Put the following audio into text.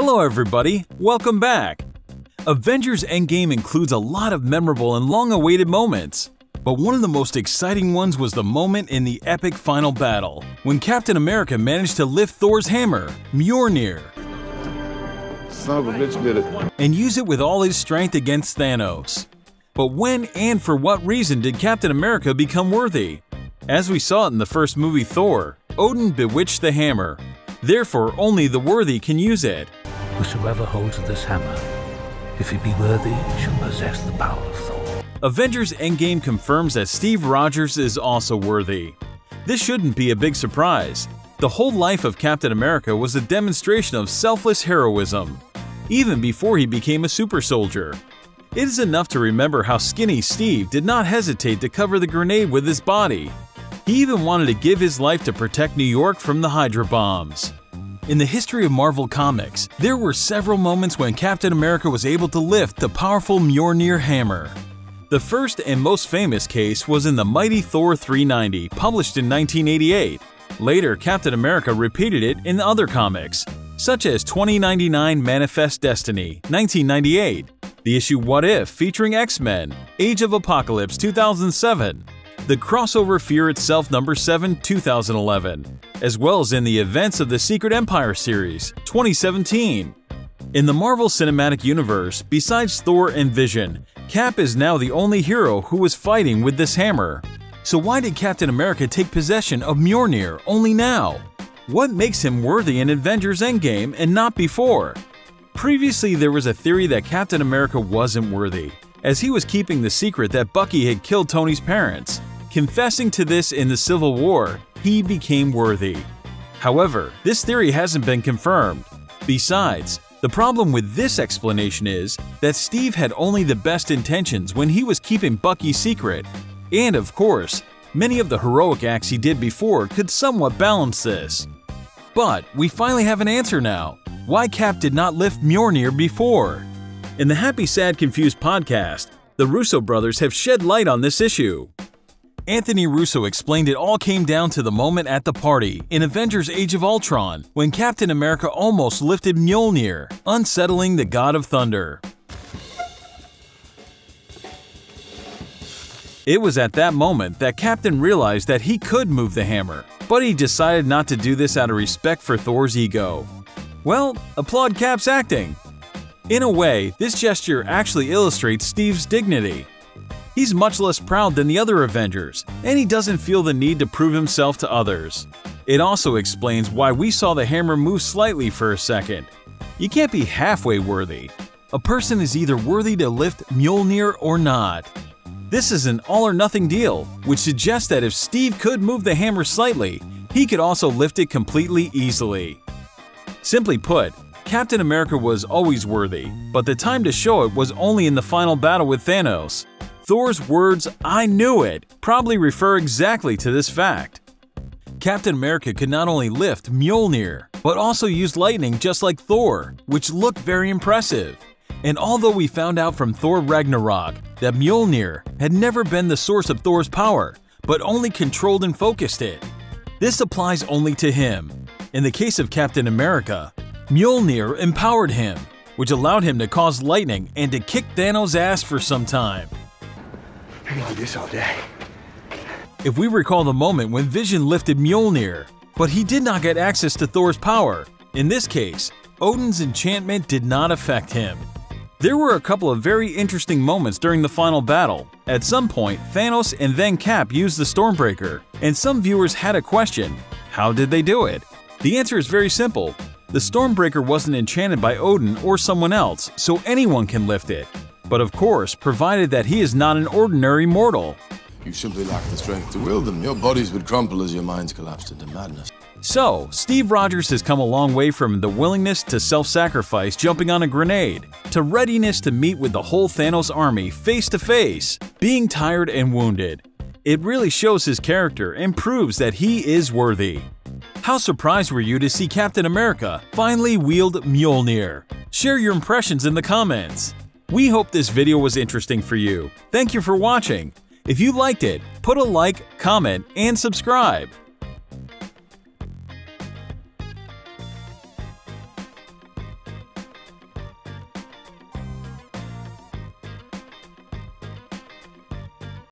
Hello everybody, welcome back! Avengers Endgame includes a lot of memorable and long-awaited moments. But one of the most exciting ones was the moment in the epic final battle, when Captain America managed to lift Thor's hammer, Mjolnir, Son of a bitch did it, and use it with all his strength against Thanos. But when and for what reason did Captain America become worthy? As we saw it in the first movie Thor, Odin bewitched the hammer. Therefore, only the worthy can use it. Whosoever holds this hammer, if he be worthy, shall possess the power of Thor. Avengers Endgame confirms that Steve Rogers is also worthy. This shouldn't be a big surprise. The whole life of Captain America was a demonstration of selfless heroism, even before he became a super soldier. It is enough to remember how skinny Steve did not hesitate to cover the grenade with his body. He even wanted to give his life to protect New York from the Hydra bombs. In the history of Marvel Comics, there were several moments when Captain America was able to lift the powerful Mjolnir hammer. The first and most famous case was in the mighty Thor 390, published in 1988. Later, Captain America repeated it in other comics, such as 2099 Manifest Destiny, 1998, the issue What If featuring X-Men, Age of Apocalypse 2007, the crossover Fear Itself No. 7 2011, as well as in the events of the Secret Empire series, 2017. In the Marvel Cinematic Universe, besides Thor and Vision, Cap is now the only hero who is fighting with this hammer. So why did Captain America take possession of Mjolnir only now? What makes him worthy in Avengers Endgame and not before? Previously, there was a theory that Captain America wasn't worthy, as he was keeping the secret that Bucky had killed Tony's parents. Confessing to this in the Civil War, he became worthy. However, this theory hasn't been confirmed. Besides, the problem with this explanation is that Steve had only the best intentions when he was keeping Bucky's secret. And of course, many of the heroic acts he did before could somewhat balance this. But we finally have an answer now. Why Cap did not lift Mjolnir before? In the Happy Sad Confused podcast, the Russo brothers have shed light on this issue. Anthony Russo explained it all came down to the moment at the party in Avengers Age of Ultron when Captain America almost lifted Mjolnir, unsettling the God of Thunder. It was at that moment that Captain realized that he could move the hammer, but he decided not to do this out of respect for Thor's ego. Well, applaud Cap's acting. In a way, this gesture actually illustrates Steve's dignity. He's much less proud than the other Avengers, and he doesn't feel the need to prove himself to others. It also explains why we saw the hammer move slightly for a second. You can't be halfway worthy. A person is either worthy to lift Mjolnir or not. This is an all-or-nothing deal, which suggests that if Steve could move the hammer slightly, he could also lift it completely easily. Simply put, Captain America was always worthy, but the time to show it was only in the final battle with Thanos. Thor's words, "I knew it," probably refer exactly to this fact. Captain America could not only lift Mjolnir, but also use lightning just like Thor, which looked very impressive. And although we found out from Thor Ragnarok that Mjolnir had never been the source of Thor's power, but only controlled and focused it, this applies only to him. In the case of Captain America, Mjolnir empowered him, which allowed him to cause lightning and to kick Thanos' ass for some time. I can do this all day. If we recall the moment when Vision lifted Mjolnir, but he did not get access to Thor's power, in this case, Odin's enchantment did not affect him. There were a couple of very interesting moments during the final battle. At some point, Thanos and then Cap used the Stormbreaker, and some viewers had a question: how did they do it? The answer is very simple. The Stormbreaker wasn't enchanted by Odin or someone else, so anyone can lift it. But of course, provided that he is not an ordinary mortal. You simply lack the strength to wield them. Your bodies would crumple as your minds collapsed into madness. So, Steve Rogers has come a long way from the willingness to self-sacrifice jumping on a grenade, to readiness to meet with the whole Thanos army face to face, being tired and wounded. It really shows his character and proves that he is worthy. How surprised were you to see Captain America finally wield Mjolnir? Share your impressions in the comments. We hope this video was interesting for you. Thank you for watching. If you liked it, put a like, comment, and subscribe.